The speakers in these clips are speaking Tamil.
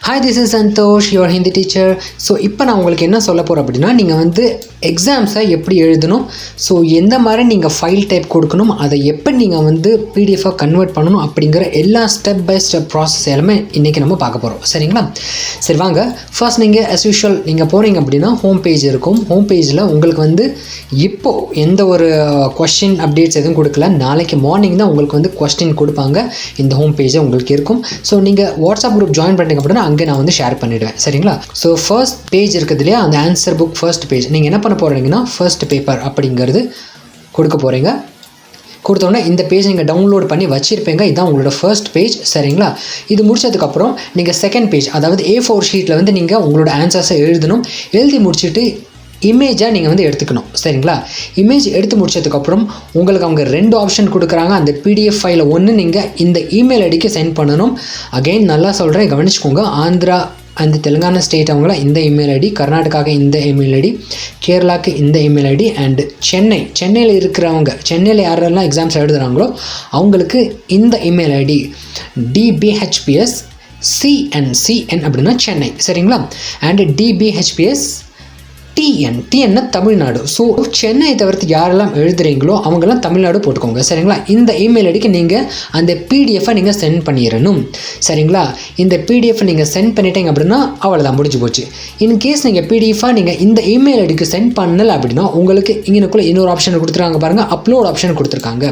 Hi, this is Santosh, your Hindi teacher. So இப்போ நான் உங்களுக்கு என்ன சொல்ல போகிறேன் அப்படின்னா, நீங்கள் வந்து எக்ஸாம்ஸை எப்படி எழுதணும், ஸோ எந்த மாதிரி நீங்கள் ஃபைல் டைப் கொடுக்கணும், அதை எப்படி நீங்கள் வந்து பிடிஎஃபாக கன்வெர்ட் பண்ணணும் அப்படிங்கிற எல்லா ஸ்டெப் பை ஸ்டெப் ப்ராசஸ் எல்லாமே இன்றைக்கி நம்ம பார்க்க போகிறோம். சரிங்களா? சரி வாங்க. ஃபர்ஸ்ட் நீங்கள் as usual நீங்கள் போகிறீங்க அப்படின்னா ஹோம் பேஜ் இருக்கும். ஹோம் பேஜில் உங்களுக்கு வந்து இப்போது எந்த ஒரு கொஸ்டின் அப்டேட்ஸ் எதுவும் கொடுக்கல. நாளைக்கு மார்னிங் தான் உங்களுக்கு வந்து கொஸ்டின் கொடுப்பாங்க. இந்த ஹோம் பேஜை உங்களுக்கு இருக்கும். ஸோ நீங்கள் வாட்ஸ்அப் குரூப் ஜாயின் பண்ணிட்டீங்க அப்படின்னா அங்கே நான் வந்து ஷேர் பண்ணிவிடுவேன். சரிங்களா? ஸோ ஃபர்ஸ்ட் பேஜ் இருக்குது இல்லையா, அந்த ஆன்சர் புக் ஃபர்ஸ்ட் பேஜ் நீங்கள் என்ன பண்ண போகிறீங்கன்னா ஃபர்ஸ்ட் பேப்பர் அப்படிங்கிறது கொடுக்க போகிறீங்க. கொடுத்தோன்னே இந்த பேஜ் நீங்கள் டவுன்லோட் பண்ணி வச்சுருப்பீங்க. இதுதான் உங்களோட ஃபர்ஸ்ட் பேஜ். சரிங்களா? இது முடிச்சதுக்கப்புறம் நீங்கள் செகண்ட் பேஜ், அதாவது A4 ஷீட்டில் வந்து நீங்கள் உங்களோட ஆன்சர்ஸை எழுதணும். எழுதி முடிச்சுட்டு இமேஜாக நீங்கள் வந்து எடுத்துக்கணும். சரிங்களா? இமேஜ் எடுத்து முடிச்சதுக்கப்புறம் உங்களுக்கு அவங்க 2 ஆப்ஷன் கொடுக்குறாங்க. அந்த பிடிஎஃப் ஃபைலை ஒன்று நீங்கள் இந்த இமெயில் ஐடிக்கு சென்ட் பண்ணணும். அகெயின் நல்லா சொல்கிறேன், கவனிச்சுக்கோங்க. ஆந்திரா அந்த தெலுங்கானா ஸ்டேட் அவங்கள இந்த இமெயில் ஐடி, கர்நாடகாவுக்கு இந்த இமெயில் ஐடி, கேரளாவுக்கு இந்த இமெயில் ஐடி, அண்டு சென்னையில் இருக்கிறவங்க, சென்னையில் யாரெல்லாம் எக்ஸாம்ஸ் எழுதுகிறாங்களோ அவங்களுக்கு இந்த இமெயில் ஐடி DBHPS CN அப்படின்னா சென்னை. சரிங்களா? And DBHPS TN Tamil Nadu. So Chennai தவிர்த்து யாரெல்லாம் எழுதுறீங்களோ அவங்கெல்லாம் தமிழ்நாடு போட்டுக்கோங்க. சரிங்களா? இந்த இமெயில் ஐடிக்கு நீங்கள் அந்த பிடிஎஃபை நீங்கள் சென்ட் பண்ணிடணும். சரிங்களா? இந்த பிடிஎஃப் நீங்கள் சென்ட் பண்ணிட்டீங்க அப்படின்னா அவ்வளோதான், முடிஞ்சு போச்சு. இன்கேஸ் நீங்கள் பிடிஎஃபாக நீங்கள் இந்த இமெயில் ஐடிக்கு சென்ட் பண்ணலை அப்படின்னா உங்களுக்கு இங்கனுக்குள்ளே இன்னொரு ஆப்ஷன் கொடுத்துருக்காங்க பாருங்கள், அப்லோட் ஆப்ஷன் கொடுத்துருக்காங்க.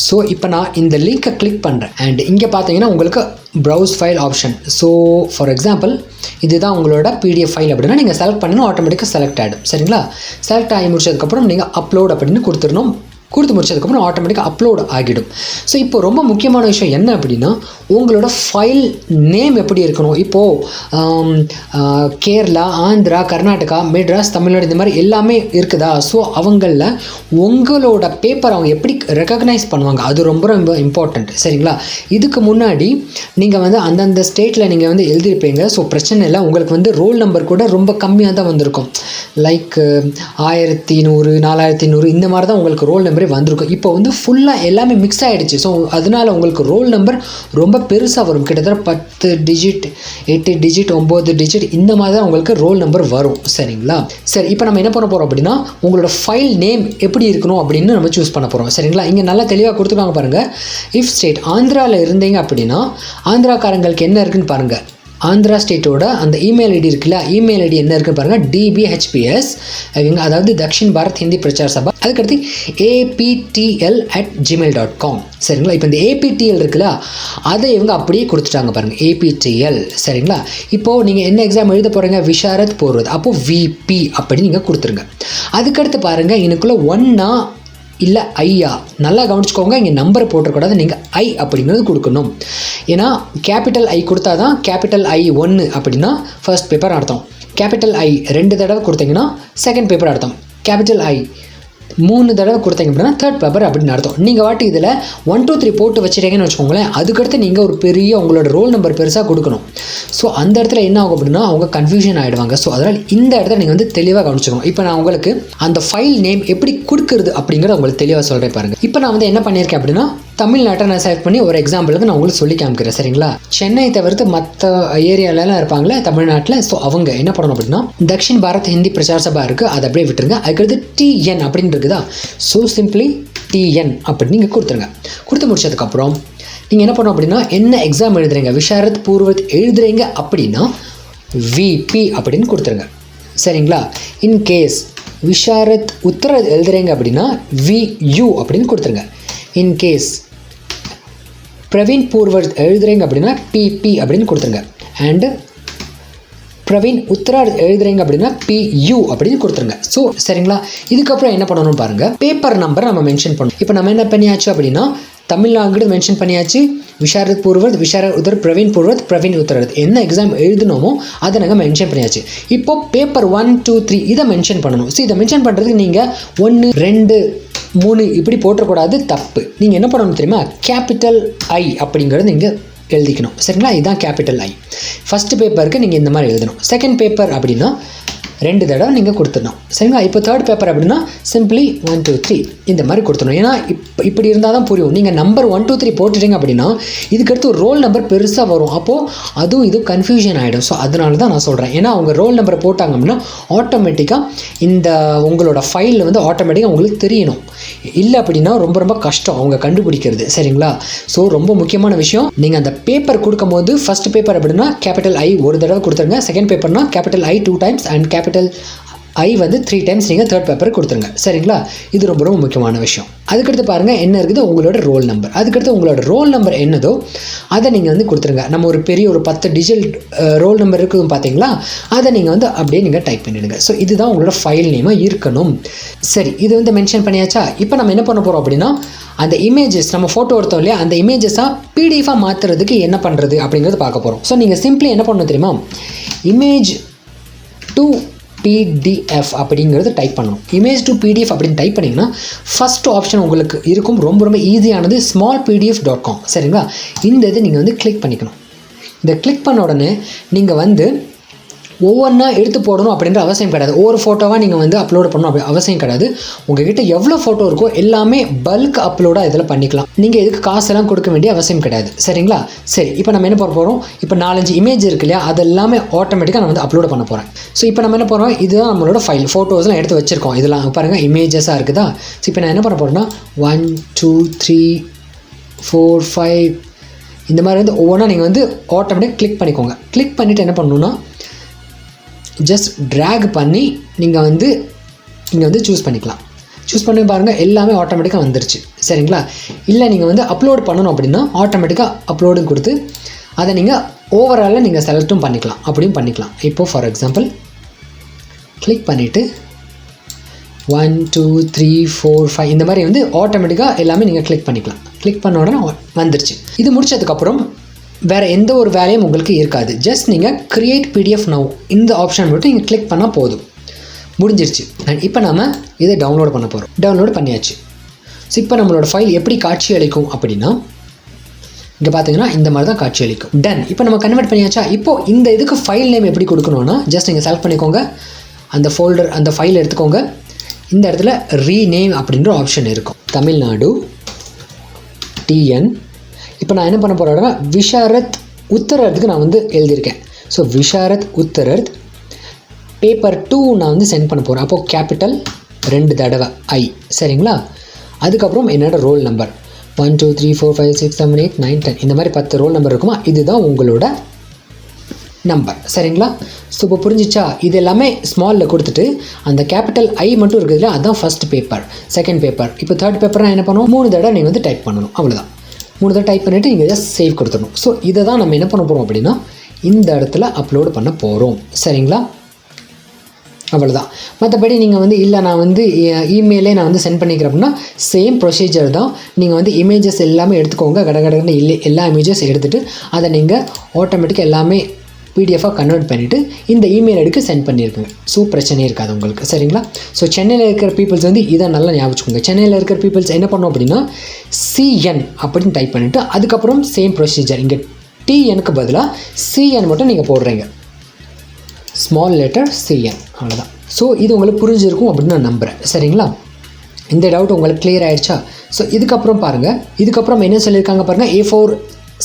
ஸோ இப்போ நான் இந்த லிங்க்கை கிளிக் பண்ணுறேன். அண்ட் இங்கே பார்த்தீங்கன்னா உங்களுக்கு browse file option. So for example இதுதான் உங்களோட பிடிஎஃப் ஃபைல் அப்படின்னா நீங்கள் செலக்ட் பண்ணணும், ஆட்டோமேட்டிக்காக செலக்ட் ஆகிடும். சரிங்களா? செலக்ட் ஆகி முடிச்சதுக்கப்புறம் நீங்கள் அப்லோட் அப்படின்னு கொடுத்துடணும். கொடுத்து முடிச்சதுக்கப்புறம் ஆட்டோமேட்டிக்காக அப்லோட் ஆகிடும். ஸோ இப்போ ரொம்ப முக்கியமான விஷயம் என்ன அப்படின்னா, உங்களோட ஃபைல் நேம் எப்படி இருக்கணும். இப்போது கேரளா, ஆந்திரா, கர்நாடகா, மெட்ராஸ், தமிழ்நாடு இந்த மாதிரி எல்லாமே இருக்குதா. ஸோ அவங்களில் உங்களோட பேப்பர் அவங்க எப்படி ரெக்கக்னைஸ் பண்ணுவாங்க, அது ரொம்ப ரொம்ப இம்பார்ட்டண்ட். சரிங்களா? இதுக்கு முன்னாடி நீங்கள் வந்து அந்தந்த ஸ்டேட்டில் நீங்கள் வந்து எழுதியிருப்பீங்க. ஸோ பிரச்சனை இல்லை, உங்களுக்கு வந்து ரோல் நம்பர் கூட ரொம்ப கம்மியாக தான் வந்திருக்கும். லைக் 1100, 4100 இந்த மாதிரி தான் உங்களுக்கு ரோல் நம்பரே வந்திருக்கும். இப்போ வந்து ஃபுல்லாக எல்லாமே மிக்ஸ் ஆகிடுச்சு. ஸோ அதனால் உங்களுக்கு ரோல் நம்பர் ரொம்ப பெருசாக வரும். கிட்டத்தட்ட 10 டிஜிட், 8 டிஜிட், 9 டிஜிட் இந்த மாதிரி தான் உங்களுக்கு ரோல் நம்பர் வரும். சரிங்களா? சரி, இப்போ நம்ம என்ன பண்ண போகிறோம் அப்படின்னா, உங்களோட ஃபைல் நேம் எப்படி இருக்கணும் அப்படின்னு நம்ம சூஸ் பண்ண போகிறோம். சரிங்களா? இங்கே நல்லா தெளிவாக கொடுத்துருக்காங்க பாருங்கள். இஃப் ஸ்டேட் ஆந்திராவில் இருந்தீங்க அப்படின்னா ஆந்திராக்காரங்களுக்கு என்ன இருக்குன்னு பாருங்கள். ஆந்திரா ஸ்டேட்டோட அந்த இமெயில் ஐடி இருக்குல்ல, இமெயில் ஐடி என்ன இருக்குன்னு பாருங்கள், DBHPS அதாவது தக்ஷின் பாரத் ஹிந்தி பிரச்சார சபா, அதுக்கடுத்து APTL@gmail.com. சரிங்களா? இப்போ இந்த APTL இருக்குல்ல, அதை இவங்க அப்படியே கொடுத்துட்டாங்க பாருங்கள், APTL. சரிங்களா? இப்போது நீங்கள் என்ன எக்ஸாம் எழுத போகிறீங்க, விஷாரத் போடுறது, அப்போது VP அப்படின்னு நீங்கள் கொடுத்துருங்க. அதுக்கடுத்து பாருங்கள், எனக்குள்ளே 1 இல்லை ஐயா, நல்லா கவனிச்சுக்கோங்க. இங்கே நம்பரை போட்டக்கூடாது, நீங்கள் I அப்படிங்கிறது கொடுக்கணும். ஏன்னா கேபிட்டல் I கொடுத்தா தான் கேபிட்டல் I 1 அப்படின்னா ஃபர்ஸ்ட் பேப்பர் அர்த்தம். கேபிட்டல் I 2 தடவை கொடுத்தீங்கன்னா செகண்ட் பேப்பர் அர்த்தம். கேபிட்டல் I 3 தடவை கொடுத்தீங்க அப்படின்னா தேர்ட் பேப்பர் அப்படின்னு அர்த்தம். நீங்கள் வாட்டி இதில் 1 2 3 போட்டு வச்சுட்டீங்கன்னு வச்சுக்கோங்களேன். அதுக்கடுத்து நீங்கள் ஒரு பெரிய உங்களோட ரோல் நம்பர் பெருசாக கொடுக்கணும். ஸோ அந்த இடத்துல என்ன ஆகும் அப்படின்னா அவங்க கன்ஃபியூஷன் ஆகிடுவாங்க. ஸோ அதனால் இந்த இடத்துல நீங்கள் வந்து தெளிவாக கவனிச்சுக்கணும். இப்போ நான் உங்களுக்கு அந்த ஃபைல் நேம் எப்படி கொடுக்குறது அப்படிங்கிறத உங்களுக்கு தெளிவாக சொல்கிறேன் பாருங்கள். இப்போ நான் வந்து என்ன பண்ணியிருக்கேன் அப்படின்னா, தமிழ்நாட்டை நான் செலக்ட் பண்ணி ஒரு எக்ஸாம்பிளுக்கு நான் உங்களுக்கு சொல்லி காமிக்கிறேன். சரிங்களா? சென்னை தவிர்த்து மற்ற ஏரியாலலாம் இருப்பாங்களே தமிழ்நாட்டில். ஸோ அவங்க என்ன பண்ணணும் அப்படின்னா, தக்ஷின் பாரத் ஹிந்தி பிரச்சார சபா இருக்குது, அதை அப்படியே விட்டுருங்க. அதுக்கடுத்து TN அப்படின்னு இருக்குதா. ஸோ சிம்பிளி TN அப்படின்னு நீங்கள் கொடுத்துருங்க. கொடுத்து முடிச்சதுக்கப்புறம் நீங்கள் என்ன பண்ணணும் அப்படின்னா, என்ன எக்ஸாம் எழுதுறீங்க, விஷாரத் பூர்வத் எழுதுறீங்க அப்படின்னா VP அப்படின்னு கொடுத்துருங்க. சரிங்களா? இன்கேஸ் விஷாரத் உத்தரத் எழுதுறீங்க அப்படின்னா VU அப்படின்னு கொடுத்துருங்க. இன்கேஸ் பிரவீன் பூர்வத் எழுதுறீங்க அப்படின்னா PP அப்படின்னு கொடுத்துருங்க. அண்டு பிரவீன் உத்தரார்த் எழுதுறீங்க அப்படின்னா PU அப்படின்னு கொடுத்துருங்க. ஸோ சரிங்களா? இதுக்கப்புறம் என்ன பண்ணணும் பாருங்கள், பேப்பர் நம்பர் நம்ம மென்ஷன் பண்ணணும். இப்போ நம்ம என்ன பண்ணியாச்சு அப்படின்னா, தமிழ்நாடு மென்ஷன் பண்ணியாச்சு, விஷாரத் பூர்வத், விஷாரத் உத்தர், பிரவீன் பூர்வத், பிரவீன் உத்தரத் என்ன எக்ஸாம் எழுதணுமோ அதை நாங்கள் மென்ஷன் பண்ணியாச்சு. இப்போ பேப்பர் 1 2 3 இதை மென்ஷன் பண்ணணும். ஸோ இதை மென்ஷன் பண்ணுறதுக்கு நீங்கள் 1 2 3 இப்படி போட்டக்கூடாது, தப்பு. நீங்கள் என்ன பண்ணணும் தெரியுமா, கேபிட்டல் I அப்படிங்கிறது நீங்கள் எழுதிக்கணும். சரிங்களா? இதுதான் கேபிட்டல் I. ஃபஸ்ட்டு பேப்பருக்கு நீங்கள் இந்த மாதிரி எழுதணும். செகண்ட் பேப்பர் அப்படின்னா 2 தடவை நீங்கள் கொடுத்துடணும். சரிங்களா? இப்போ தேர்ட் பேப்பர் அப்படின்னா சிம்பிளி 1 2 3 இந்த மாதிரி கொடுத்துடணும். ஏன்னா இப்படி இருந்தால் தான் புரியும். நீங்கள் நம்பர் 1 2 3 போட்டுட்டீங்க அப்படின்னா இதுக்கடுத்து ஒரு ரோல் நம்பர் பெருசாக வரும். அப்போது அதுவும் இது கன்ஃபியூஷன் ஆகிடும். ஸோ அதனால தான் நான் சொல்கிறேன். ஏன்னா அவங்க ரோல் நம்பரை போட்டாங்க அப்படின்னா ஆட்டோமேட்டிக்காக இந்த உங்களோட ஃபைலில் வந்து ஆட்டோமேட்டிக்காக உங்களுக்கு தெரியணும். இல்லை அப்படின்னா ரொம்ப ரொம்ப கஷ்டம் அவங்க கண்டுபிடிக்கிறது. சரிங்களா? ஸோ ரொம்ப முக்கியமான விஷயம், நீங்கள் அந்த பேப்பர் கொடுக்கும்போது ஃபர்ஸ்ட் பேப்பர் அப்படின்னா கேபிட்டல் ஐ ஒரு தடவை கொடுத்துருங்க. செகண்ட் பேப்பர்னா capital I 2 times and capital I வந்து 3 டைம்ஸ் நீங்கள் தேர்ட் பேப்பர் கொடுத்துருங்க. சரிங்களா? இது ரொம்ப ரொம்ப முக்கியமான விஷயம். அதுக்கடுத்து பாருங்கள் என்ன இருக்குது, உங்களோட ரோல் நம்பர். அதுக்கடுத்து உங்களோட ரோல் நம்பர் என்னதோ அதை நீங்கள் வந்து கொடுத்துருங்க. நம்ம ஒரு பெரிய ஒரு 10 டிஜிட் ரோல் நம்பர் இருக்குது பார்த்தீங்களா, அதை நீங்கள் வந்து அப்படியே நீங்கள் டைப் பண்ணிவிடுங்க. ஸோ இதுதான் உங்களோட ஃபைல் நேமாக இருக்கணும். சரி, இது வந்து மென்ஷன் பண்ணியாச்சா? இப்போ நம்ம என்ன பண்ண போகிறோம் அப்படின்னா அந்த இமேஜஸ் நம்ம ஃபோட்டோ எடுத்தோம் இல்லையா, அந்த இமேஜஸாக பிடிஎஃபாக மாற்றுறதுக்கு என்ன பண்ணுறது அப்படிங்கிறது பார்க்க போகிறோம். ஸோ நீங்கள் சிம்பிளி என்ன பண்ணணும் தெரியுமா, இமேஜ் டு PDF அப்படிங்கிறது டைப் பண்ணணும். இமேஜ் டு PDF அப்படின்னு டைப் பண்ணிங்கன்னா ஃபஸ்ட் ஆப்ஷன் உங்களுக்கு இருக்கும். ரொம்ப ரொம்ப ஈஸியானது smallpdf.com. சரிங்களா? இந்த இது நீங்கள் வந்து கிளிக் பண்ணிக்கணும். இந்த கிளிக் பண்ண உடனே நீங்கள் வந்து ஒவ்வொன்றா எடுத்து போடணும் அப்படின்ற அவசியம் கிடையாது. ஒவ்வொரு ஃபோட்டோவாக நீங்கள் வந்து அப்லோட் பண்ணணும் அப்படி அவசியம் கிடையாது. உங்கள்கிட்ட எவ்வளோ ஃபோட்டோ இருக்கோ எல்லாமே பல்க் அப்லோடாக இதில் பண்ணிக்கலாம். நீங்கள் இதுக்கு காசெல்லாம் கொடுக்க வேண்டிய அவசியம் கிடையாது. சரிங்களா? சரி, இப்போ நம்ம என்ன பண்ண போகிறோம், இப்போ 4-5 இமேஜ் இருக்கு இல்லையா, அது எல்லாமே ஆட்டோமேட்டிக்காக நான் வந்து அப்லோட் பண்ண போகிறேன். ஸோ இப்போ நம்ம என்ன பண்ணுறோம், இதுதான் நம்மளோட ஃபைல், ஃபோட்டோஸ்லாம் எடுத்து வச்சுருக்கோம். இதெல்லாம் பாருங்கள் இமேஜஸாக இருக்குதா. ஸோ இப்போ நான் என்ன பண்ண போகிறேன்னா 1 2 3 4 5 இந்த மாதிரி வந்து ஒவ்வொன்றா நீங்கள் வந்து ஆட்டோமேட்டிக் கிளிக் பண்ணிக்கோங்க. கிளிக் பண்ணிவிட்டு என்ன பண்ணணுன்னா ஜஸ்ட் ட்ராக் பண்ணி நீங்கள் வந்து இங்கே வந்து சூஸ் பண்ணிக்கலாம். சூஸ் பண்ணி பாருங்கள் எல்லாமே ஆட்டோமேட்டிக்காக வந்துருச்சு. சரிங்களா? இல்லை நீங்கள் வந்து அப்லோட் பண்ணணும் அப்படின்னா ஆட்டோமேட்டிக்காக அப்லோடும் கொடுத்து அதை நீங்கள் ஓவராலாக நீங்கள் செலக்டும் பண்ணிக்கலாம், அப்படியும் பண்ணிக்கலாம். இப்போது ஃபார் எக்ஸாம்பிள் கிளிக் பண்ணிவிட்டு 1 2 3 4 5 இந்த மாதிரி வந்து ஆட்டோமேட்டிக்காக எல்லாமே நீங்கள் கிளிக் பண்ணிக்கலாம். கிளிக் பண்ண உடனே வந்துருச்சு. இது முடிச்சதுக்கப்புறம் வேறு எந்த ஒரு வேலையும் உங்களுக்கு இருக்காது. ஜஸ்ட் நீங்கள் கிரியேட் PDF நவ் இந்த ஆப்ஷன் மட்டும் நீங்கள் கிளிக் பண்ணால் போதும், முடிஞ்சிருச்சு. அண்ட் இப்போ நம்ம இதை டவுன்லோட் பண்ண போகிறோம். டவுன்லோட் பண்ணியாச்சு. ஸோ இப்போ நம்மளோட ஃபைல் எப்படி காட்சி அளிக்கும் அப்படின்னா இங்கே பார்த்தீங்கன்னா இந்த மாதிரி தான் காட்சி அளிக்கும். டன். இப்போ நம்ம கன்வெர்ட் பண்ணியாச்சா? இப்போது இந்த இதுக்கு ஃபைல் நேம் எப்படி கொடுக்கணும்னா ஜஸ்ட் நீங்கள் செலக்ட் பண்ணிக்கோங்க, அந்த ஃபோல்டர் அந்த ஃபைல் எடுத்துக்கோங்க. இந்த இடத்துல ரீநேம் அப்படின்ற ஆப்ஷன் இருக்கும். தமிழ்நாடு TN. இப்போ நான் என்ன பண்ண போகிறேன்னா விஷாரத் உத்தரத்துக்கு நான் வந்து எழுதியிருக்கேன். ஸோ விஷாரத் உத்தரத் பேப்பர் 2 நான் வந்து சென்ட் பண்ண போகிறேன். அப்போது கேபிட்டல் 2 தடவை ஐ. சரிங்களா? அதுக்கப்புறம் என்னோட ரோல் நம்பர் 1 2 3 4 5 6 7 8 9 10 இந்த மாதிரி 10 ரோல் நம்பர் இருக்குமா, இதுதான் உங்களோட நம்பர். சரிங்களா? ஸோ இப்போ புரிஞ்சிச்சா? இது எல்லாமே ஸ்மாலில் கொடுத்துட்டு அந்த கேபிட்டல் ஐ மட்டும் இருக்குது இல்லையா, அதுதான் ஃபஸ்ட் பேப்பர். Second paper. இப்போ தேர்ட் பேப்பர் நான் என்ன பண்ணுவோம், 3 தடவை நீங்கள் வந்து டைப் பண்ணணும். அவ்வளோதான். 3 தடவை டைப் பண்ணிவிட்டு நீங்கள் ஜஸ்ட் சேவ் கொடுத்துடணும். ஸோ இதை தான் நம்ம என்ன பண்ண போகிறோம் அப்படின்னா இந்த இடத்துல அப்லோடு பண்ண போகிறோம். சரிங்களா? அவ்வளோதான். மற்றபடி நீங்கள் வந்து இல்லை நான் வந்து இமெயிலே நான் வந்து சென்ட் பண்ணிக்கிறேன் அப்படின்னா சேம் ப்ரொசீஜர் தான். நீங்கள் வந்து இமேஜஸ் எல்லாமே எடுத்துக்கோங்க, கடகடன்னு இல்லை எல்லா இமேஜஸ் எடுத்துகிட்டு அதை நீங்கள் ஆட்டோமேட்டிக்காக எல்லாமே PDF கன்வெர்ட் பண்ணிவிட்டு இந்த இமெயில் ஐடிக்கு சென்ட் பண்ணியிருக்குங்க. ஸோ பிரச்சனையே இருக்காது உங்களுக்கு. சரிங்களா? ஸோ சென்னையில் இருக்கிற பீப்புள்ஸ் வந்து இதை நல்லா ஞாபகம். சென்னையில் இருக்கிற பீப்புள்ஸ் என்ன பண்ணோம் அப்படின்னா CN அப்படின்னு டைப் பண்ணிவிட்டு அதுக்கப்புறம் சேம் ப்ரொசீஜர் இங்கே TNக்கு பதிலாக CN மட்டும் நீங்கள் போடுறீங்க. Small letter CN. அவ்வளோதான். ஸோ இது உங்களுக்கு புரிஞ்சிருக்கும் அப்படின்னு நான் நம்புகிறேன். சரிங்களா? இந்த டவுட் உங்களுக்கு கிளியர் ஆகிடுச்சா? ஸோ இதுக்கப்புறம் பாருங்கள், இதுக்கப்புறம் என்ன சொல்லியிருக்காங்க பாருங்கள், A4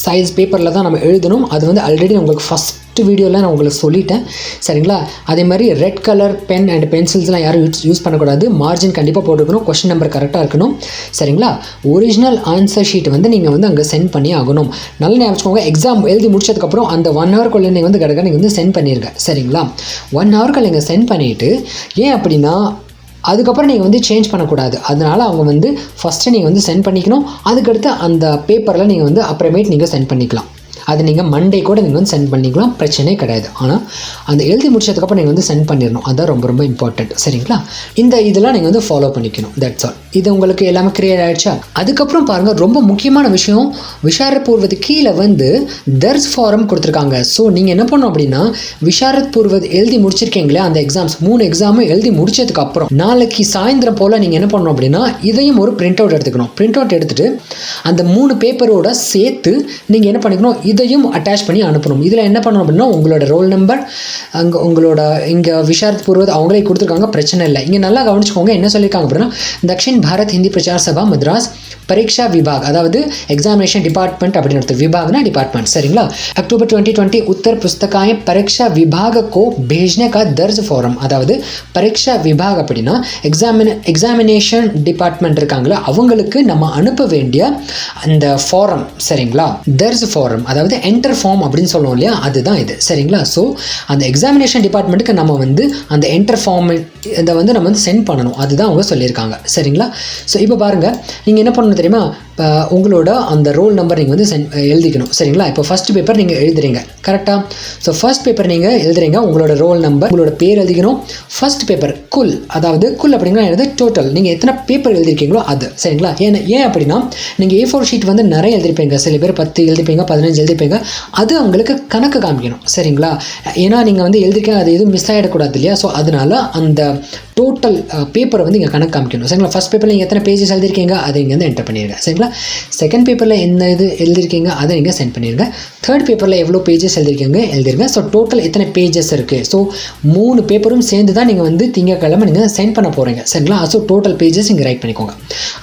சைஸ் பேப்பரில் தான் நம்ம எழுதணும். அது வந்து ஆல்ரெடி உங்களுக்கு ஃபஸ்ட்டு வீடியோவில் நான் உங்களுக்கு சொல்லிட்டேன். சரிங்களா? அதே மாதிரி ரெட் கலர் பென் அண்ட் பென்சில்ஸ்லாம் யாரும் யூஸ் பண்ணக்கூடாது. மார்ஜின் கண்டிப்பாக போட்டுக்கணும். கொஸ்டின் நம்பர் கரெக்டாக இருக்கணும். சரிங்களா? ஒரிஜினல் ஆன்சர் ஷீட் வந்து நீங்கள் வந்து அங்கே சென்ட் பண்ணி ஆகணும். நல்லா ஞாபகம். எக்ஸாம் எழுதி முடிச்சதுக்கப்புறம் அந்த 1 ஹவருக்குள்ளே நீங்கள் வந்து கடற்கரை நீங்கள் வந்து சென்ட் பண்ணியிருக்கேன். சரிங்களா? 1 ஹவருக்குள்ள நீங்கள் சென்ட் பண்ணிவிட்டு ஏன் அப்படின்னா அதுக்கப்புறம் நீங்கள் வந்து சேஞ்ச் பண்ணக்கூடாது. அதனால் அவங்க வந்து ஃபஸ்ட்டு நீங்கள் வந்து சென்ட் பண்ணிக்கணும். அதுக்கடுத்து அந்த பேப்பரில் நீங்கள் வந்து அப்புறமேட்டு நீங்கள் சென்ட் பண்ணிக்கலாம். அது நீங்கள் மண்டே கூட நீங்கள் வந்து சென்ட் பண்ணிக்கலாம், பிரச்சனையே கிடையாது. ஆனால் அந்த எழுதி முடிச்சதுக்கப்புறம் நீங்கள் வந்து சென்ட் பண்ணிடணும். அதுதான் ரொம்ப ரொம்ப இம்பார்ட்டண்ட். சரிங்களா? இந்த இதெல்லாம் நீங்கள் வந்து ஃபாலோ பண்ணிக்கணும். That's all. இது உங்களுக்கு எல்லாமே கிளியர் ஆகிடுச்சா? அதுக்கப்புறம் பாருங்கள், ரொம்ப முக்கியமான விஷயம், விஷாரத் பூர்வது கீழே வந்து தர்ஸ் ஃபாரம் கொடுத்துருக்காங்க. ஸோ நீங்கள் என்ன பண்ணணும் அப்படின்னா, விஷாரத் பூர்வது எழுதி முடிச்சிருக்கீங்களே அந்த எக்ஸாம்ஸ் 3 எக்ஸாமும் எழுதி முடிச்சதுக்கு அப்புறம் நாளைக்கு சாயந்தரம் போல் நீங்கள் என்ன பண்ணணும் அப்படின்னா, இதையும் ஒரு பிரிண்ட் அவுட் எடுத்துக்கணும். பிரிண்ட் அவுட் எடுத்துகிட்டு அந்த 3 பேப்பரோட சேர்த்து நீங்கள் என்ன பண்ணிக்கணும், இதையும் அட்டாச் பண்ணி அனுப்பணும். இதில் என்ன பண்ணணும் அப்படின்னா, உங்களோட ரோல் நம்பர், அங்கே உங்களோட இங்கே விஷாரத் பூர்வது அவங்களே கொடுத்துருக்காங்க, பிரச்சனை இல்லை. இங்கே நல்லா கவனிச்சுக்கோங்க, என்ன சொல்லியிருக்காங்க அப்படின்னா, தக்ஷின் பாரத் ஹிந்தி பிரச்சார சபா மദ്രാஸ் பரீட்சா விபாக், அதாவது எக்ஸாமினேஷன் டிபார்ட்மெண்ட் அப்படின்னு அர்த்தம். விபாக்னா டிபார்ட்மெண்ட், சரிங்களா? अक्टूबर 2020 उत्तर पुस्तकाएं परीक्षा विभाग को भेजने का दर्ज फॉर्म, அதாவது பரீட்சா விபாக் அப்படின்னா எக்ஸாமினேஷன் டிபார்ட்மெண்ட் இருக்காங்களா, அவங்களுக்கு நம்ம அனுப்ப வேண்டிய அந்த ஃபாரம், சரிங்களா? தர்ஸ் ஃபாரம், அதாவது என்டர் ஃபார்ம் அப்படின்னு சொல்லுவோம் இல்லையா, அதுதான் இது, சரிங்களா? ஸோ அந்த எக்ஸாமினேஷன் டிபார்ட்மெண்ட்டுக்கு நம்ம வந்து அந்த என்டர் ஃபார்ம் இதை வந்து நம்ம வந்து சென்ட் பண்ணணும், அதுதான் அவங்க சொல்லியிருக்காங்க, சரிங்களா? ஸோ இப்போ பாருங்கள், நீங்கள் என்ன பண்ணணும் தெரியுமா, உங்களோட அந்த ரோல் நம்பர் நீங்கள் வந்து எழுதிக்கணும், சரிங்களா? இப்போ ஃபஸ்ட் பேப்பர் நீங்கள் எழுதுறீங்க கரெக்டாக. ஸோ ஃபர்ஸ்ட் பேப்பர் நீங்கள் எழுதுறீங்க, உங்களோட ரோல் நம்பர், உங்களோட பேர் எழுதிக்கணும். ஃபர்ஸ்ட் பேப்பர் குல், அதாவது குல் அப்படிங்கிற டோட்டல் நீங்கள் எத்தனை பேப்பர் எழுதிருக்கீங்களோ அது, சரிங்களா? ஏன் அப்படின்னா, நீங்கள் A4 ஷீட் வந்து நிறைய எழுதிருப்பீங்க, சில பேர் 10 எழுதிப்பீங்க, 15 எழுதிப்பீங்க, அது உங்களுக்கு கணக்கு காமிக்கணும், சரிங்களா? ஏன்னா நீங்கள் வந்து எழுதிருக்கீங்க, அது எதுவும் மிஸ் ஆகிடக்கூடாது இல்லையா? ஸோ அதனால அந்த டோட்டல் பேப்பரை வந்து இங்கே கணக்கு காமிக்கணும், சரிங்களா? ஃபஸ்ட் பேப்பரில் நீங்கள் எத்தனை பேஜஸ் எழுதிருக்கீங்க அதை இங்கே வந்து என்டர் பண்ணிடுங்க, சரிங்களா? செகண்ட் பேப்பரில் என்ன இது எழுதிருக்கீங்க அதை நீங்கள் சென்ட் பண்ணிடுங்க. தேர்ட் பேப்பரில் எவ்வளோ பேஜஸ் எழுதிருங்க. ஸோ டோட்டல் எத்தனை பேஜஸ் இருக்குது, ஸோ 3 பேப்பரும் சேர்ந்து தான் நீங்கள் வந்து திங்கக்கிழமை நீங்கள் சென்ட் பண்ண போகிறீங்க, சரிங்களா? ஸோ டோட்டல் பேஜஸ் இங்கே ரைட் பண்ணிக்கோங்க.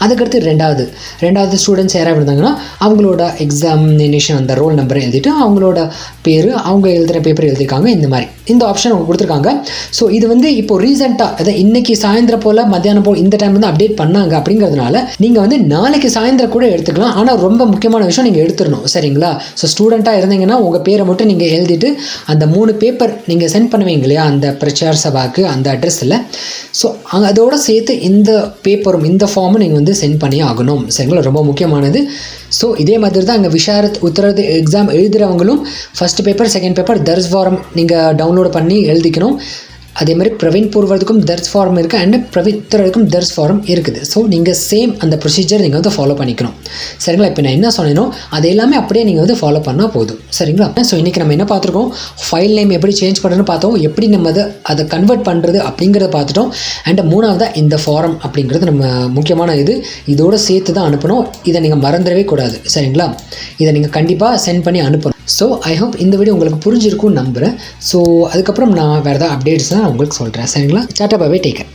அதுக்கடுத்து ரெண்டாவது ஸ்டூடெண்ட்ஸ் யாராவது இருந்தாங்கன்னா அவங்களோட எக்ஸாமினேஷன் அந்த ரோல் நம்பரை எழுதிட்டு அவங்களோட பேர், அவங்க எழுதுகிற பேப்பர் எழுதியிருக்காங்க, இந்த மாதிரி இந்த ஆப்ஷன் அவங்க கொடுத்துருக்காங்க. ஸோ இது வந்து இப்போ ரீசெண்டாக, அதாவது இன்னைக்கு சாயந்தரம் போல் மத்தியானம் போல் இந்த டைம் வந்து அப்டேட் பண்ணாங்க அப்படிங்கிறதுனால நீங்கள் வந்து நாளைக்கு சாயந்தரம் கூட எடுத்துக்கலாம். ஆனால் ரொம்ப முக்கியமான விஷயம் நீங்கள் எடுத்துடணும், சரிங்களா? ஸோ ஸ்டூடெண்ட்டாக இருந்தீங்கன்னா உங்கள் பேரை மட்டும் நீங்கள் எழுதிட்டு அந்த 3 பேப்பர் நீங்கள் சென்ட் பண்ணுவீங்க இல்லையா அந்த பிரச்சார சபாவுக்கு அந்த அட்ரஸில், ஸோ அதோடு சேர்த்து இந்த பேப்பரும் இந்த ஃபார்மும் நீங்கள் வந்து சென்ட் பண்ணி ஆகணும், சரிங்களா? ரொம்ப முக்கியமானது. ஸோ இதே மாதிரி தான் அங்கே விஷாரத் உத்தரது எக்ஸாம் எழுதுகிறவங்களும் ஃபஸ்ட் பேப்பர் செகண்ட் பேப்பர் தர்ஸ் ஃபாரம் நீங்கள் டவுன்லோட் பண்ணி எழுதிக்கணும். அதே மாதிரி பிரவீன் பூர்வதுக்கும் தர்ஸ் ஃபார்ம் இருக்குது அண்ட் பிரவீன் உத்தரதுக்கும் தர்ஸ் ஃபார்ம் இருக்குது. ஸோ நீங்கள் சேம் அந்த ப்ரொசீஜர் நீங்கள் வந்து ஃபாலோ பண்ணிக்கணும், சரிங்களா? இப்போ நான் என்ன சொன்னேனோ அது எல்லாமே அப்படியே நீங்கள் வந்து ஃபாலோ பண்ணால் போதும், சரிங்களா? ஸோ இன்றைக்கி நம்ம என்ன பார்த்துருக்கோம், ஃபைல் நேம் எப்படி சேஞ்ச் பண்ணுறதுன்னு பார்த்தோம், எப்படி நம்ம அதை கன்வெர்ட் பண்ணுறது அப்படிங்கிறத பார்த்துட்டோம். அண்ட் 3வது இந்த ஃபாரம் அப்படிங்கிறது நம்ம முக்கியமான இதோடு சேர்த்து தான் அனுப்பணும். இதை நீங்கள் மறந்துடவே கூடாது, சரிங்களா? இதை நீங்கள் கண்டிப்பாக சென்ட் பண்ணி அனுப்பணும். ஸோ ஐ ஹோப் இந்த வீடியோ உங்களுக்கு புரிஞ்சிருக்கும்னு நம்புகிறேன். ஸோ அதுக்கப்புறம் நான் வேறு ஏதாவது அப்டேட்ஸ்னால் உங்களுக்கு சொல்கிறேன், சரிங்களா? Tata bye bye, take care.